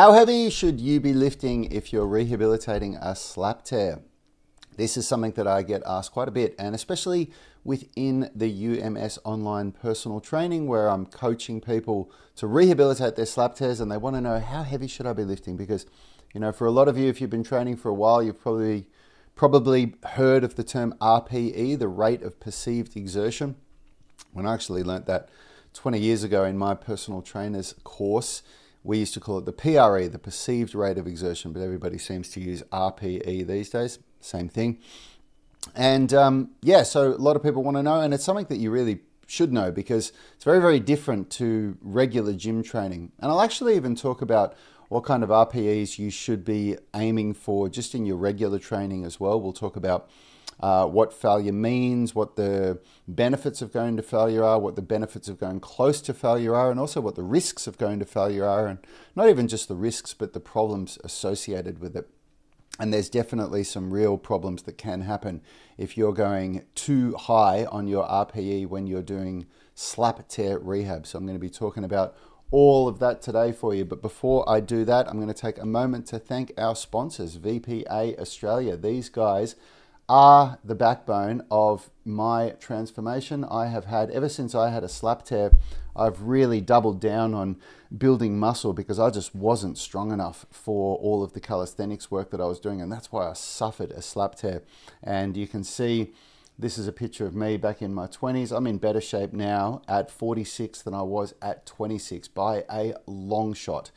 How heavy should you be lifting if you're rehabilitating a slap tear? This is something that I get asked quite a bit, and especially within the UMS online personal training where I'm coaching people to rehabilitate their slap tears, and they want to know, how heavy should I be lifting? Because, you know, for a lot of you, if you've been training for a while, you've probably heard of the term RPE, the rate of perceived exertion. When I actually learnt that 20 years ago in my personal trainer's course, we used to call it the PRE, the perceived rate of exertion, but everybody seems to use RPE these days. Same thing. And so a lot of people want to know, and it's something that you really should know because it's very, very different to regular gym training. And I'll actually even talk about what kind of RPEs you should be aiming for just in your regular training as well. We'll talk about what failure means, what the benefits of going to failure are, what the benefits of going close to failure are, and also what the risks of going to failure are, and not even just the risks, but the problems associated with it. And there's definitely some real problems that can happen if you're going too high on your RPE when you're doing slap tear rehab. So I'm going to be talking about all of that today for you. But before I do that, I'm going to take a moment to thank our sponsors, VPA Australia. These guys are the backbone of my transformation. I have had, ever since I had a slap tear, I've really doubled down on building muscle because I just wasn't strong enough for all of the calisthenics work that I was doing, and that's why I suffered a slap tear. And you can see this is a picture of me back in my 20s. I'm in better shape now at 46 than I was at 26 by a long shot.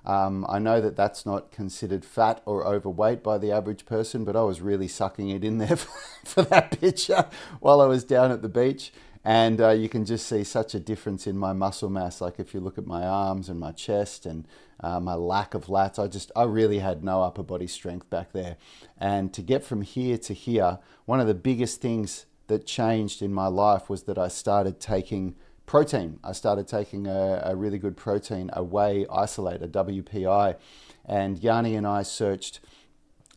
I know that that's not considered fat or overweight by the average person, but I was really sucking it in there for that picture while I was down at the beach. And you can just see such a difference in my muscle mass. Like if you look at my arms and my chest and my lack of lats, I really had no upper body strength back there. And to get from here to here, one of the biggest things that changed in my life was that I started taking protein. I started taking a really good protein, a whey isolate, a WPI, and Yanni and I searched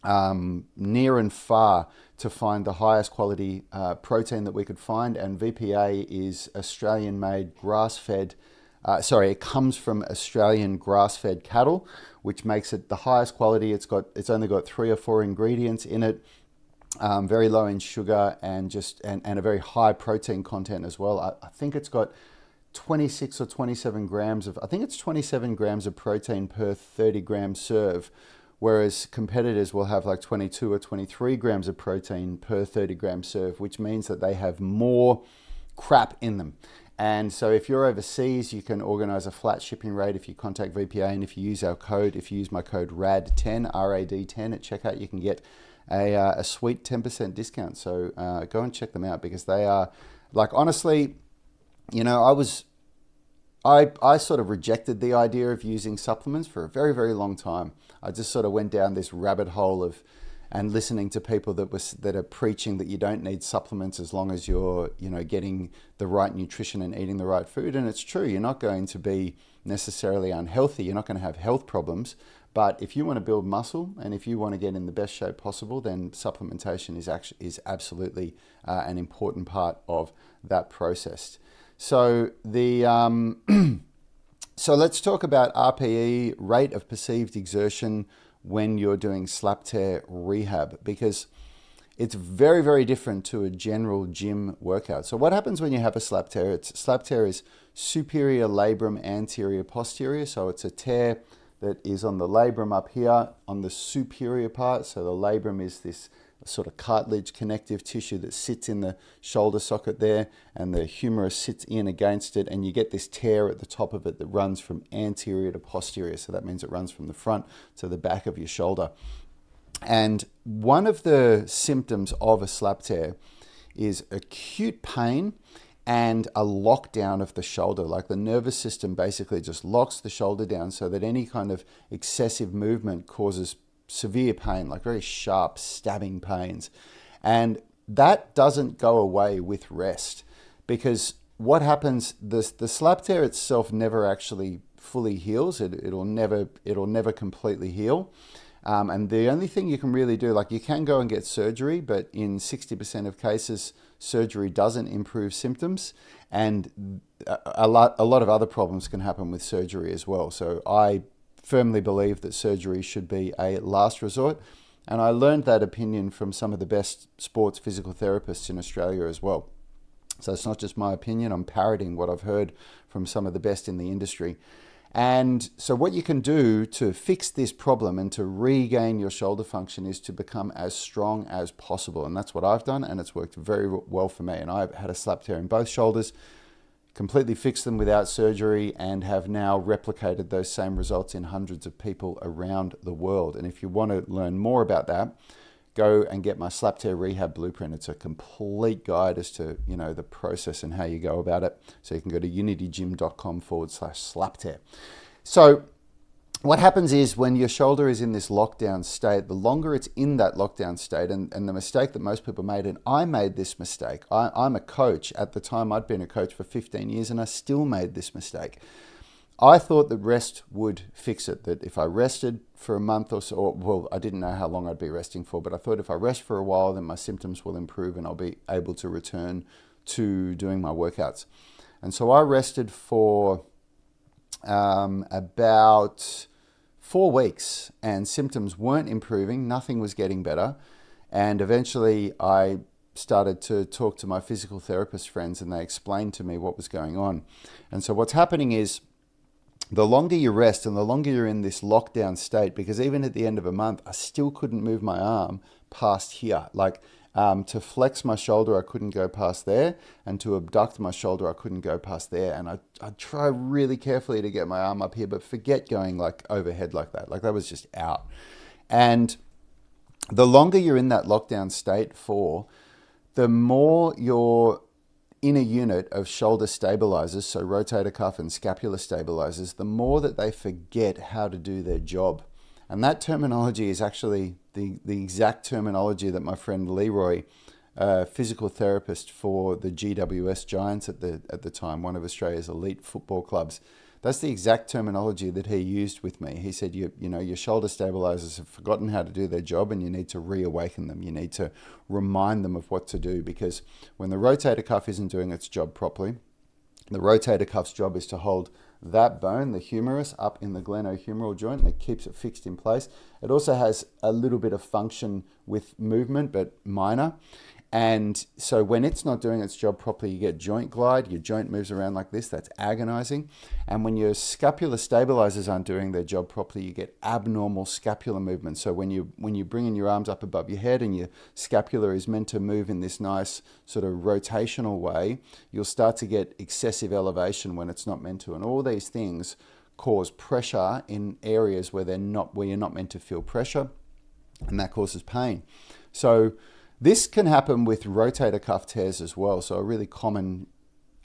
near and far to find the highest quality protein that we could find, and VPA is Australian made grass-fed, it comes from Australian grass-fed cattle, which makes it the highest quality. It's only got 3 or 4 ingredients in it, very low in sugar and a very high protein content as well. I think it's got 26 or 27 grams of, I think it's 27 grams of protein per 30 gram serve, whereas competitors will have like 22 or 23 grams of protein per 30 gram serve, which means that they have more crap in them. And so if you're overseas, you can organize a flat shipping rate if you contact VPA, and if you use my code RAD10, RAD10 at checkout, you can get a sweet 10% discount. So go and check them out because they are, like, honestly, you know, I sort of rejected the idea of using supplements for a very, very long time. I just sort of went down this rabbit hole and listening to people that are preaching that you don't need supplements as long as you're, you know, getting the right nutrition and eating the right food. And it's true, you're not going to be necessarily unhealthy. You're not going to have health problems. But if you want to build muscle and if you want to get in the best shape possible, then supplementation is absolutely an important part of that process. So so let's talk about RPE, rate of perceived exertion, when you're doing slap tear rehab, because it's very, very different to a general gym workout. So what happens when you have a slap tear? Slap tear is superior labrum anterior posterior. So it's a tear that is on the labrum up here on the superior part. So the labrum is this sort of cartilage connective tissue that sits in the shoulder socket there, and the humerus sits in against it, and you get this tear at the top of it that runs from anterior to posterior. So that means it runs from the front to the back of your shoulder. And one of the symptoms of a slap tear is acute pain and a lockdown of the shoulder. Like the nervous system basically just locks the shoulder down so that any kind of excessive movement causes severe pain, like very sharp stabbing pains. And that doesn't go away with rest, because what happens, the slap tear itself never actually fully heals. It'll never completely heal. And the only thing you can really do, like you can go and get surgery, but in 60% of cases, surgery doesn't improve symptoms. And a lot of other problems can happen with surgery as well. So I firmly believe that surgery should be a last resort. And I learned that opinion from some of the best sports physical therapists in Australia as well. So it's not just my opinion, I'm parroting what I've heard from some of the best in the industry. And so what you can do to fix this problem and to regain your shoulder function is to become as strong as possible. And that's what I've done, and it's worked very well for me. And I've had a slap tear in both shoulders, completely fixed them without surgery, and have now replicated those same results in hundreds of people around the world. And if you want to learn more about that, go and get my slap tear rehab blueprint. It's a complete guide as to, the process and how you go about it. So you can go to unitygym.com/slap tear. So what happens is when your shoulder is in this lockdown state, the longer it's in that lockdown state, and the mistake that most people made, and I made this mistake. I'm a coach. At the time, I'd been a coach for 15 years and I still made this mistake. I thought that rest would fix it, that if I rested for a month or so, well, I didn't know how long I'd be resting for, but I thought if I rest for a while, then my symptoms will improve and I'll be able to return to doing my workouts. And so I rested for about 4 weeks, and symptoms weren't improving, nothing was getting better. And eventually I started to talk to my physical therapist friends, and they explained to me what was going on. And so what's happening is, the longer you rest and the longer you're in this lockdown state, because even at the end of a month, I still couldn't move my arm past here. Like to flex my shoulder, I couldn't go past there. And to abduct my shoulder, I couldn't go past there. And I'd try really carefully to get my arm up here, but forget going like overhead like that. Like that was just out. And the longer you're in that lockdown state for, the more your inner unit of shoulder stabilizers, so rotator cuff and scapular stabilizers, the more that they forget how to do their job. And that terminology is actually the exact terminology that my friend Leroy, physical therapist for the GWS Giants at the time, one of Australia's elite football clubs, that's the exact terminology that he used with me. He said, your shoulder stabilizers have forgotten how to do their job, and you need to reawaken them. You need to remind them of what to do, because when the rotator cuff isn't doing its job properly, the rotator cuff's job is to hold that bone, the humerus, up in the glenohumeral joint, and it keeps it fixed in place. It also has a little bit of function with movement, but minor. And so when it's not doing its job properly, you get joint glide, your joint moves around like this, that's agonizing. And when your scapular stabilizers aren't doing their job properly, you get abnormal scapular movement. So when you bring in your arms up above your head and your scapula is meant to move in this nice sort of rotational way, you'll start to get excessive elevation when it's not meant to. And all these things cause pressure in areas where you're not meant to feel pressure, and that causes pain. So this can happen with rotator cuff tears as well. So a really common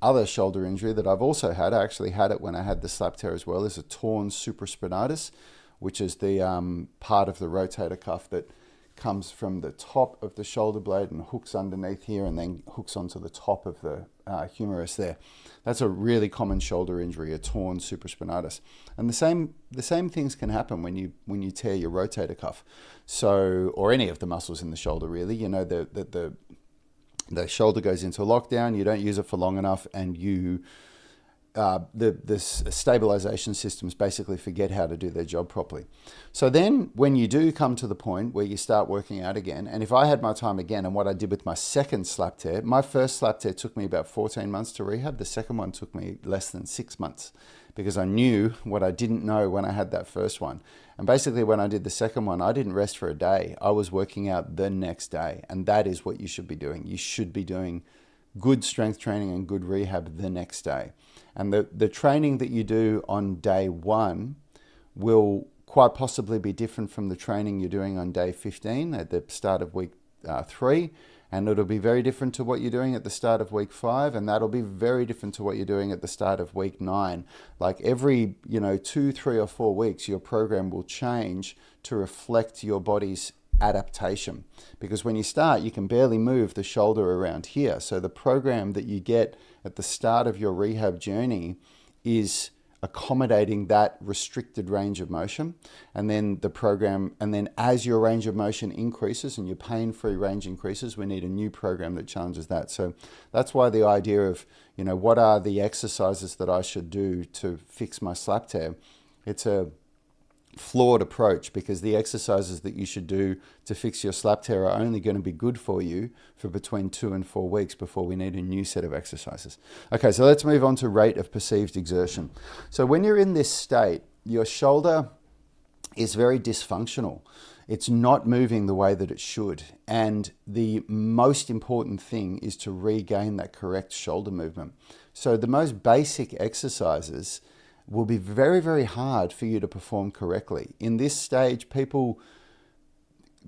other shoulder injury that I've also had, I actually had it when I had the slap tear as well, is a torn supraspinatus, which is the part of the rotator cuff that comes from the top of the shoulder blade and hooks underneath here and then hooks onto the top of the humerus there. That's a really common shoulder injury, a torn supraspinatus. And the same things can happen when you tear your rotator cuff, so, or any of the muscles in the shoulder really. The shoulder goes into lockdown, you don't use it for long enough, and the stabilization systems basically forget how to do their job properly. So then when you do come to the point where you start working out again, and if I had my time again, and what I did with my second slap tear, my first slap tear took me about 14 months to rehab. The second one took me less than 6 months, because I knew what I didn't know when I had that first one. And basically when I did the second one, I didn't rest for a day. I was working out the next day, and that is what you should be doing. You should be doing good strength training and good rehab the next day. And the training that you do on day 1 will quite possibly be different from the training you're doing on day 15 at the start of week 3. And it'll be very different to what you're doing at the start of week 5. And that'll be very different to what you're doing at the start of week 9. Like every 2, 3, or 4 weeks, your program will change to reflect your body's adaptation. Because when you start, you can barely move the shoulder around here. So the program that you get at the start of your rehab journey is accommodating that restricted range of motion. And then as your range of motion increases and your pain-free range increases, we need a new program that challenges that. So that's why the idea of, what are the exercises that I should do to fix my slap tear? It's a flawed approach, because the exercises that you should do to fix your slap tear are only going to be good for you for between 2 and 4 weeks before we need a new set of exercises. Okay, so let's move on to rate of perceived exertion. So when you're in this state, your shoulder is very dysfunctional. It's not moving the way that it should. And the most important thing is to regain that correct shoulder movement. So the most basic exercises will be very, very hard for you to perform correctly. In this stage, people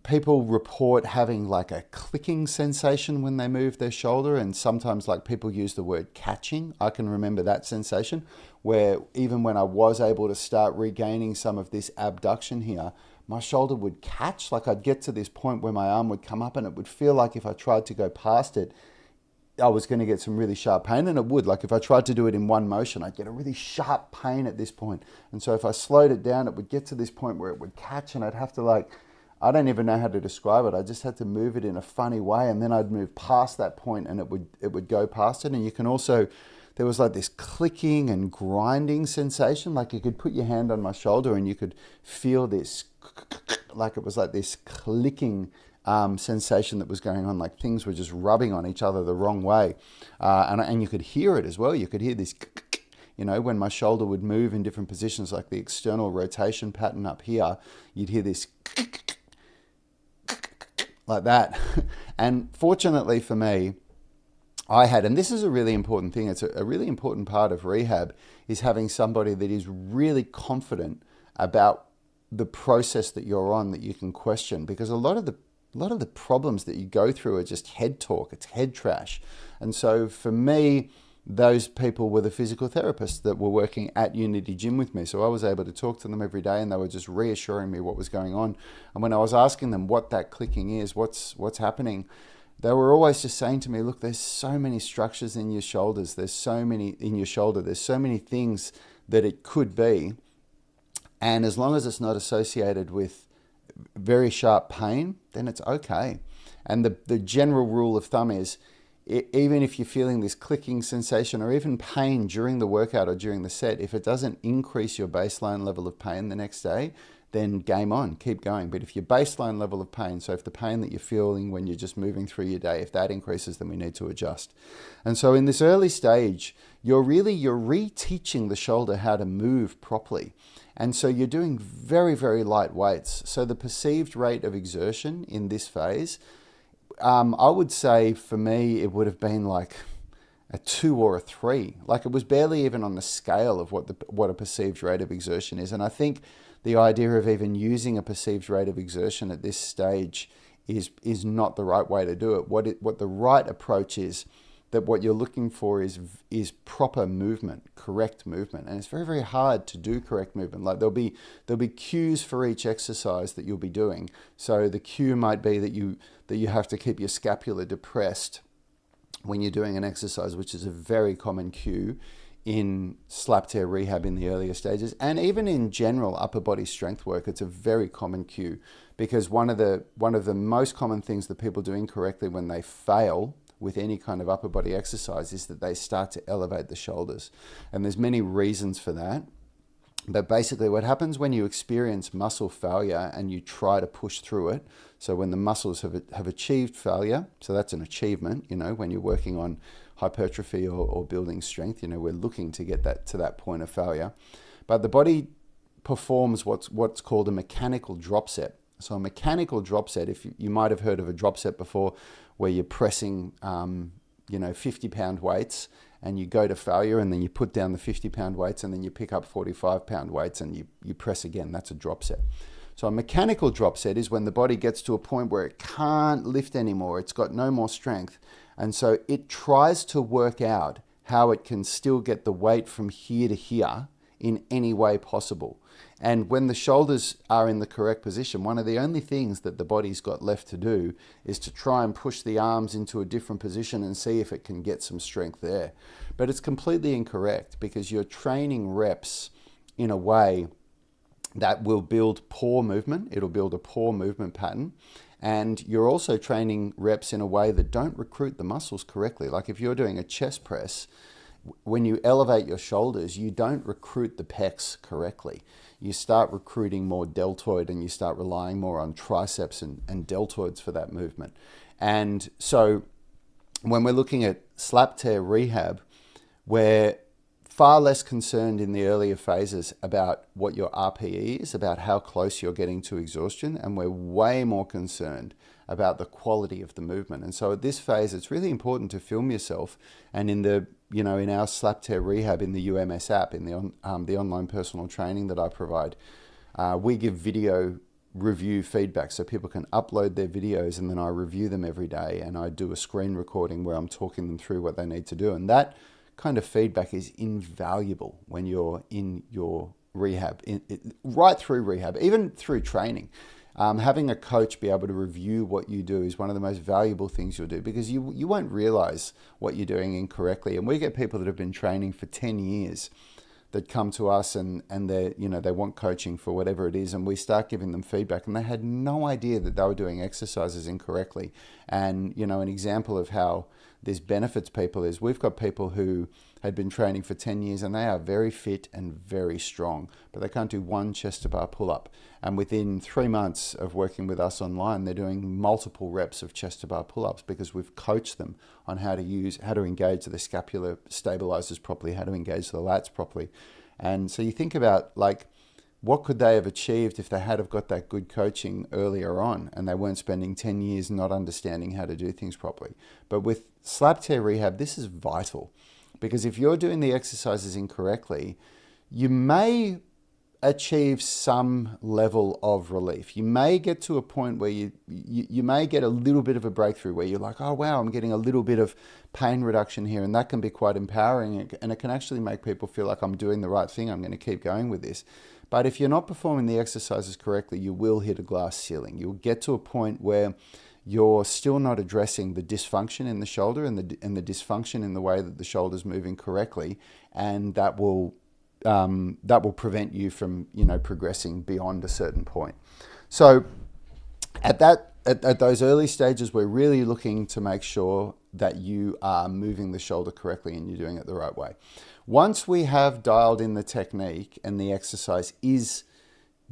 report having like a clicking sensation when they move their shoulder, and sometimes like people use the word catching. I can remember that sensation where even when I was able to start regaining some of this abduction here, my shoulder would catch. Like I'd get to this point where my arm would come up and it would feel like if I tried to go past it, I was going to get some really sharp pain, and it would. Like if I tried to do it in one motion, I'd get a really sharp pain at this point. And so if I slowed it down, it would get to this point where it would catch, and I'd have to I don't even know how to describe it. I just had to move it in a funny way, and then I'd move past that point and it would go past it. And you can also, there was like this clicking and grinding sensation. Like you could put your hand on my shoulder and you could feel this, like it was like this clicking sensation that was going on, like things were just rubbing on each other the wrong way. And you could hear it as well. You could hear this, when my shoulder would move in different positions, like the external rotation pattern up here, you'd hear this like that. And fortunately for me, and this is a really important thing, it's a really important part of rehab, is having somebody that is really confident about the process that you're on, that you can question, because a lot of the problems that you go through are just head talk, it's head trash. And so for me, those people were the physical therapists that were working at Unity Gym with me. So I was able to talk to them every day, and they were just reassuring me what was going on. And when I was asking them what that clicking is, what's happening, they were always just saying to me, look, there's so many structures in your shoulders. There's so many in your shoulder. There's so many things that it could be. And as long as it's not associated with very sharp pain, then it's okay. And the general rule of thumb is, even if you're feeling this clicking sensation or even pain during the workout or during the set, if it doesn't increase your baseline level of pain the next day, then game on, keep going. But if your baseline level of pain, so if the pain that you're feeling when you're just moving through your day, if that increases, then we need to adjust. And so in this early stage, you're reteaching the shoulder how to move properly. And so you're doing very, very light weights. So the perceived rate of exertion in this phase, I would say for me, it would have been like a 2 or a 3. Like it was barely even on the scale of what a perceived rate of exertion is. And I think the idea of even using a perceived rate of exertion at this stage is not the right way to do it. What the right approach is, that what you're looking for is proper movement, correct movement. And it's very, very hard to do correct movement. Like there'll be cues for each exercise that you'll be doing. So the cue might be that you have to keep your scapula depressed when you're doing an exercise, which is a very common cue in slap tear rehab in the earlier stages. And even in general upper body strength work, it's a very common cue, because one of the most common things that people do incorrectly when they fail with any kind of upper body exercise is that they start to elevate the shoulders. And there's many reasons for that. But basically what happens when you experience muscle failure and you try to push through it, so when the muscles have achieved failure, so that's an achievement, when you're working on hypertrophy or building strength, we're looking to get that to that point of failure. But the body performs what's called a mechanical drop set. So a mechanical drop set, if you might have heard of a drop set before, where you're pressing 50-pound weights, and you go to failure, and then you put down the 50-pound weights, and then you pick up 45-pound weights and you press again. That's a drop set. So a mechanical drop set is when the body gets to a point where it can't lift anymore. It's got no more strength. And so it tries to work out how it can still get the weight from here to here in any way possible. And when the shoulders are in the correct position, one of the only things that the body's got left to do is to try and push the arms into a different position and see if it can get some strength there. But it's completely incorrect, because you're training reps in a way that will build poor movement. It'll build a poor movement pattern. And you're also training reps in a way that don't recruit the muscles correctly. Like if you're doing a chest press, when you elevate your shoulders, you don't recruit the pecs correctly. You start recruiting more deltoid and you start relying more on triceps and deltoids for that movement. And so when we're looking at slap tear rehab, we're far less concerned in the earlier phases about what your RPE is, about how close you're getting to exhaustion, and we're way more concerned about the quality of the movement. And so at this phase, it's really important to film yourself. And in the, in our slap tear rehab in the UMS app, in the online personal training that I provide, we give video review feedback so people can upload their videos, and then I review them every day, and I do a screen recording where I'm talking them through what they need to do. And that kind of feedback is invaluable when you're in your rehab, right through rehab, even through training. Having a coach be able to review what you do is one of the most valuable things you'll do, because you won't realize what you're doing incorrectly. And we get people that have been training for 10 years that come to us and they want coaching for whatever it is, and we start giving them feedback, and they had no idea that they were doing exercises incorrectly. And an example of how this benefits people is we've got people who had been training for 10 years and they are very fit and very strong, but they can't do one chest to bar pull-up. And within 3 months of working with us online, they're doing multiple reps of chest to bar pull-ups because we've coached them on how to engage the scapular stabilizers properly, how to engage the lats properly. And so you think about, like, what could they have achieved if they had have got that good coaching earlier on and they weren't spending 10 years not understanding how to do things properly. But with slap tear rehab, this is vital, because if you're doing the exercises incorrectly, you may achieve some level of relief. You may get to a point where you may get a little bit of a breakthrough where you're like, oh wow, I'm getting a little bit of pain reduction here, and that can be quite empowering, and it can actually make people feel like I'm doing the right thing, I'm going to keep going with this. But if you're not performing the exercises correctly, you will hit a glass ceiling. You'll get to a point where you're still not addressing the dysfunction in the shoulder and the dysfunction in the way that the shoulder's moving correctly, and that will prevent you from progressing beyond a certain point. So at those early stages, we're really looking to make sure that you are moving the shoulder correctly and you're doing it the right way. Once we have dialed in the technique and the exercise is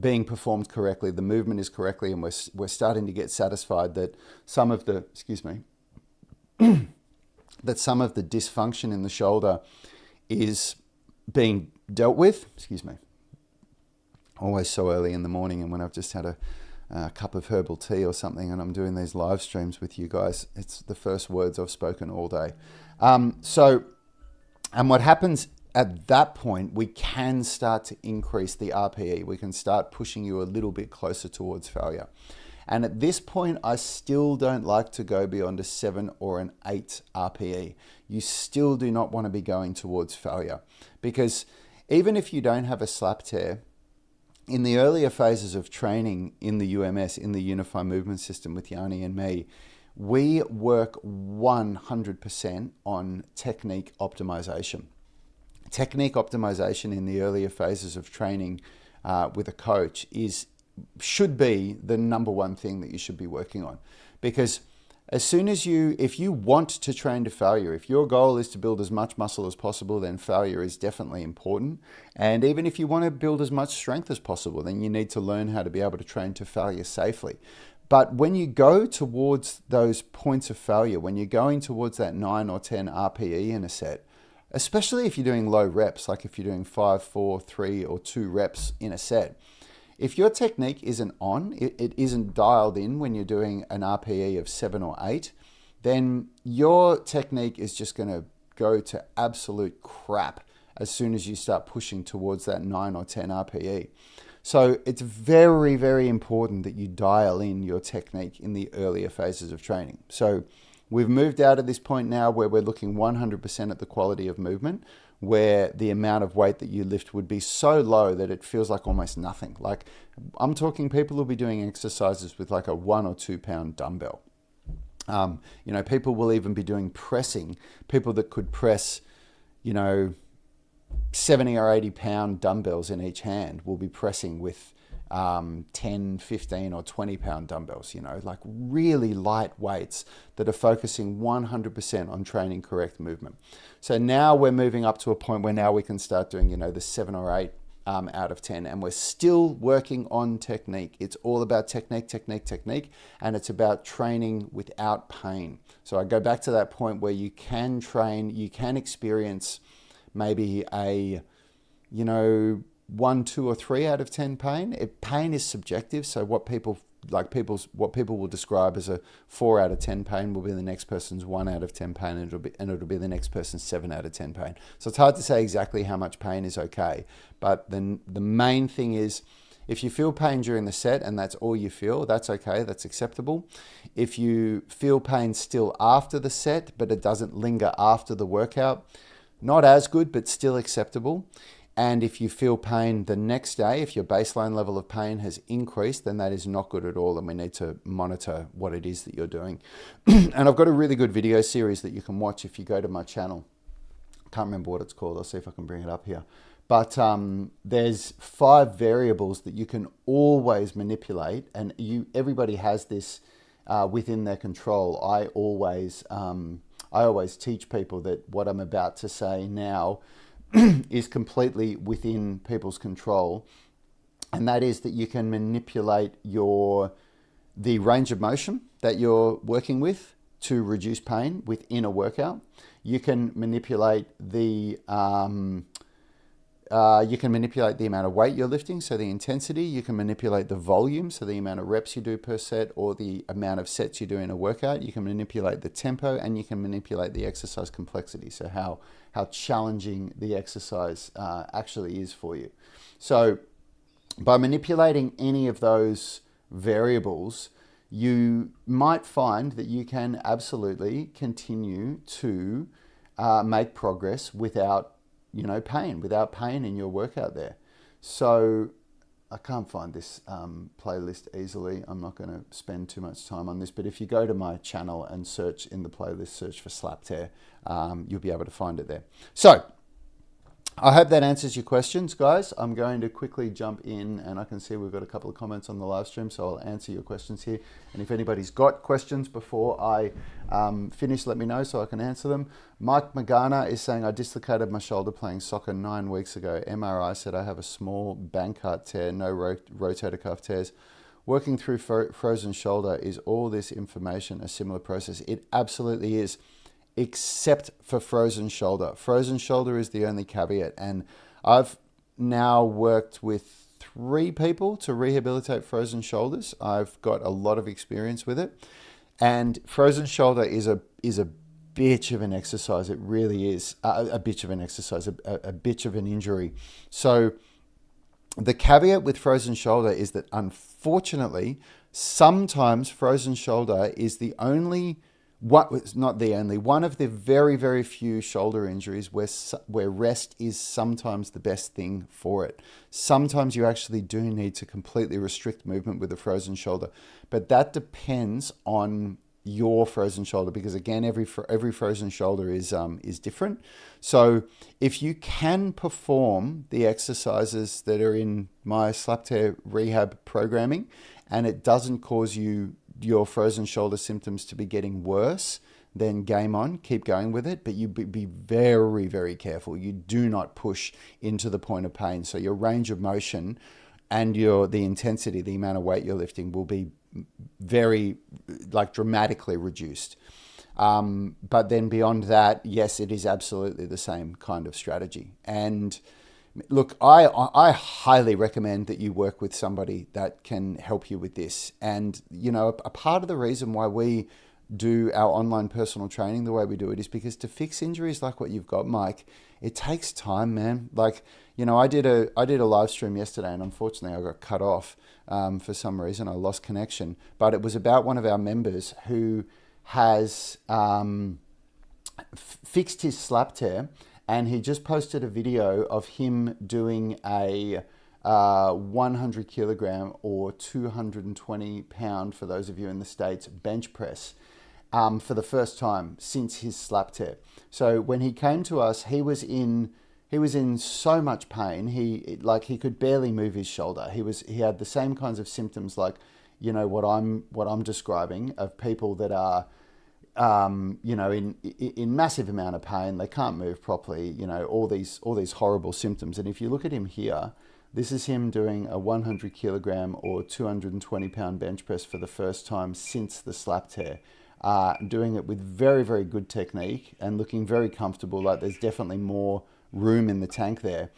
being performed correctly, the movement is correctly, and we're starting to get satisfied that some of the dysfunction in the shoulder is being dealt with. Always so early in the morning, and when I've just had a cup of herbal tea or something and I'm doing these live streams with you guys, it's the first words I've spoken all day. And what happens at that point, we can start to increase the RPE. We can start pushing you a little bit closer towards failure. And at this point, I still don't like to go beyond a 7 or an 8 RPE. You still do not want to be going towards failure, because even if you don't have a slap tear, in the earlier phases of training in the UMS, in the Unified Movement System with Yanni and me, we work 100% on technique optimization. Technique optimization in the earlier phases of training with a coach should be the number one thing that you should be working on. Because as soon as if you want to train to failure, if your goal is to build as much muscle as possible, then failure is definitely important. And even if you want to build as much strength as possible, then you need to learn how to be able to train to failure safely. But when you go towards those points of failure, when you're going towards that 9 or 10 RPE in a set, especially if you're doing low reps, like if you're doing 5, 4, 3, or 2 reps in a set, if your technique isn't on, it isn't dialed in when you're doing an RPE of 7 or 8, then your technique is just going to go to absolute crap as soon as you start pushing towards that 9 or 10 RPE. So it's very, very important that you dial in your technique in the earlier phases of training. So we've moved out of this point now where we're looking 100% at the quality of movement, where the amount of weight that you lift would be so low that it feels like almost nothing. Like, I'm talking people will be doing exercises with like a 1 or 2 pound dumbbell. People will even be doing pressing. People that could press, 70 or 80 pound dumbbells in each hand will be pressing with 10, 15 or 20 pound dumbbells, like really light weights that are focusing 100% on training correct movement. So now we're moving up to a point where now we can start doing, the 7 or 8 out of 10, and we're still working on technique. It's all about technique, and it's about training without pain. So I go back to that point where you can train, you can experience maybe a, 1, 2 or 3 out of 10 pain. Pain is subjective, so what people will describe as a 4 out of 10 pain will be the next person's 1 out of 10 pain, and it'll be the next person's 7 out of 10 pain. So it's hard to say exactly how much pain is okay, but then the main thing is, if you feel pain during the set and that's all you feel, that's okay, that's acceptable. If you feel pain still after the set, but it doesn't linger after the workout, not as good, but still acceptable. And if you feel pain the next day, if your baseline level of pain has increased, then that is not good at all, and we need to monitor what it is that you're doing. And I've got a really good video series that you can watch if you go to my channel. Can't remember what it's called. I'll see if I can bring it up here. But there's 5 variables that you can always manipulate, and everybody has this within their control. I always teach people that what I'm about to say now is completely within people's control, and that is that you can manipulate the range of motion that you're working with to reduce pain within a workout. You can manipulate the amount of weight you're lifting, so the intensity. You can manipulate the volume, so the amount of reps you do per set or the amount of sets you do in a workout. You can manipulate the tempo, and you can manipulate the exercise complexity, so how challenging the exercise actually is for you. So by manipulating any of those variables, you might find that you can absolutely continue to make progress without pain in your workout there. So I can't find this playlist easily. I'm not going to spend too much time on this, but if you go to my channel and search in the playlist, search for Slap Tear, you'll be able to find it there. So I hope that answers your questions, guys. I'm going to quickly jump in, and I can see we've got a couple of comments on the live stream, so I'll answer your questions here. And if anybody's got questions before I finish, let me know so I can answer them. Mike Magana is saying, I dislocated my shoulder playing soccer 9 weeks ago. MRI said I have a small Bankart tear, no rotator cuff tears. Working through frozen shoulder, is all this information a similar process? It absolutely is, except for frozen shoulder. Frozen shoulder is the only caveat, and I've now worked with 3 people to rehabilitate frozen shoulders. I've got a lot of experience with it, and frozen shoulder is a bitch of an exercise. It really is a bitch of an exercise, a bitch of an injury. So the caveat with frozen shoulder is that, unfortunately, sometimes frozen shoulder is the only, not the only, one of the very, very few shoulder injuries where rest is sometimes the best thing for it. Sometimes you actually do need to completely restrict movement with a frozen shoulder, but that depends on your frozen shoulder, because again, every frozen shoulder is different. So if you can perform the exercises that are in my Slap Tear rehab programming, and it doesn't cause your frozen shoulder symptoms to be getting worse, then game on, keep going with it. But you be very, very careful. You do not push into the point of pain. So your range of motion and the intensity, the amount of weight you're lifting will be very, dramatically reduced. But then beyond that, yes, it is absolutely the same kind of strategy. And look, I highly recommend that you work with somebody that can help you with this. And, a part of the reason why we do our online personal training the way we do it is because to fix injuries like what you've got, Mike, it takes time, man. I did a live stream yesterday, and unfortunately I got cut off for some reason. I lost connection, but it was about one of our members who has fixed his slap tear, and he just posted a video of him doing a 100 kilogram or 220 pound, for those of you in the States, bench press for the first time since his slap tear. So when he came to us, he was in he was in so much pain. He could barely move his shoulder. He had the same kinds of symptoms like, you know, what I'm describing, of people that are, you know, in massive amount of pain. They can't move properly. You know, all these horrible symptoms. And if you look at him here, this is him doing a 100 kilogram or 220 pound bench press for the first time since the slap tear. Doing it with very, very good technique and looking very comfortable. Like there's definitely more room in the tank there.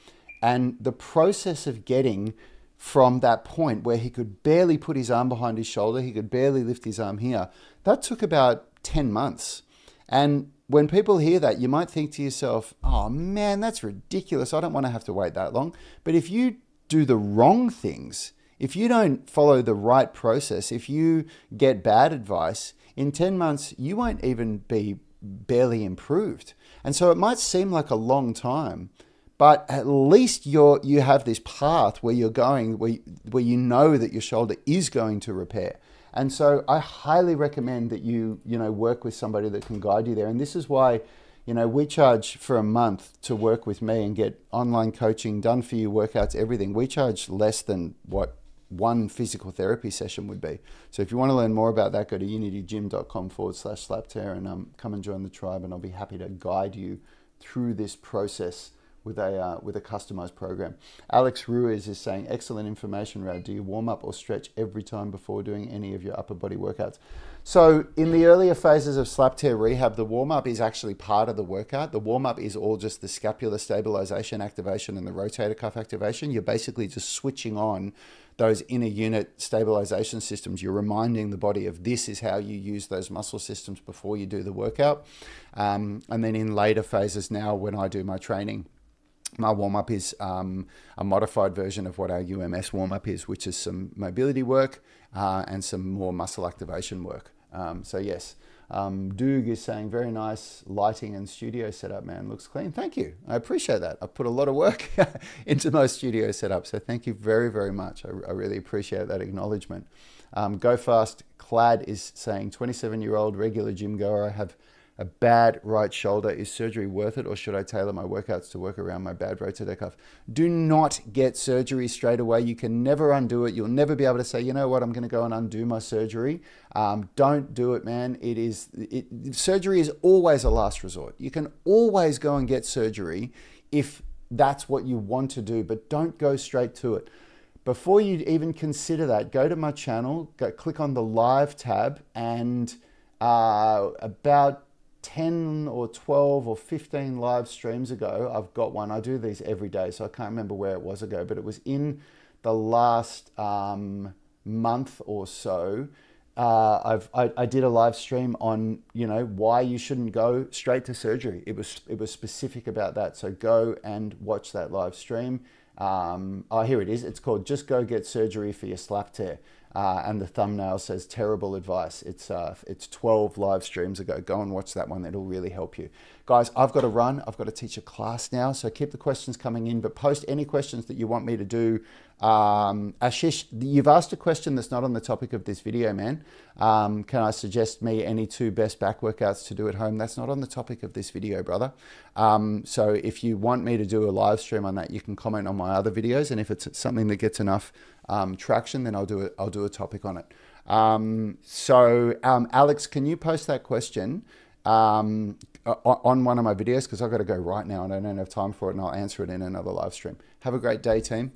And the process of getting from that point where he could barely put his arm behind his shoulder, he could barely lift his arm here, that took about 10 months. And when people hear that, you might think to yourself, oh man, that's ridiculous. I don't want to have to wait that long. But if you do the wrong things, if you don't follow the right process, if you get bad advice, in 10 months, you won't even be barely improved. And so it might seem like a long time, but at least you have this path where you're going, where you know that your shoulder is going to repair. And so I highly recommend that you work with somebody that can guide you there. And this is why, we charge for a month to work with me and get online coaching, done for you, workouts, everything. We charge less than what one physical therapy session would be. So if you want to learn more about that, go to unitygym.com/slaptear and come and join the tribe, and I'll be happy to guide you through this process with a customized program. Alex Ruiz is saying, excellent information, Rad. Do you warm up or stretch every time before doing any of your upper body workouts? So in the earlier phases of slap tear rehab, the warm up is actually part of the workout. The warm up is all just the scapular stabilization activation and the rotator cuff activation. You're basically just switching on those inner unit stabilization systems. You're reminding the body of this is how you use those muscle systems before you do the workout. And then in later phases now, when I do my training, my warm-up is a modified version of what our UMS warm-up is, which is some mobility work and some more muscle activation work. So yes, Doog is saying, very nice lighting and studio setup, man. Looks clean. Thank you. I appreciate that. I put a lot of work into my studio setup. So thank you very, very much. I really appreciate that acknowledgement. Go Fast Clad is saying, 27-year-old regular gym goer. I have a bad right shoulder. Is surgery worth it, or should I tailor my workouts to work around my bad rotator cuff? Do not get surgery straight away. You can never undo it. You'll never be able to say, you know what, I'm going to go and undo my surgery. Don't do it, man. Surgery is always a last resort. You can always go and get surgery if that's what you want to do, but don't go straight to it. Before you even consider that, go to my channel, click on the live tab, and about 10 or 12 or 15 live streams ago, I've got one. I do these every day, so I can't remember where it was ago, but it was in the last month or so. I did a live stream on, why you shouldn't go straight to surgery. It was specific about that. So go and watch that live stream. Here it is. It's called Just Go Get Surgery for Your Slap Tear. And the thumbnail says terrible advice. It's 12 live streams ago. Go and watch that one. It'll really help you. Guys, I've got to run. I've got to teach a class now. So keep the questions coming in, but post any questions that you want me to do. Ashish, you've asked a question that's not on the topic of this video, man. Can I suggest me any 2 best back workouts to do at home? That's not on the topic of this video, brother. So if you want me to do a live stream on that, you can comment on my other videos. And if it's something that gets enough traction, then I'll do a topic on it. Alex, can you post that question on one of my videos? Because I've got to go right now and I don't have time for it, and I'll answer it in another live stream. Have a great day, team.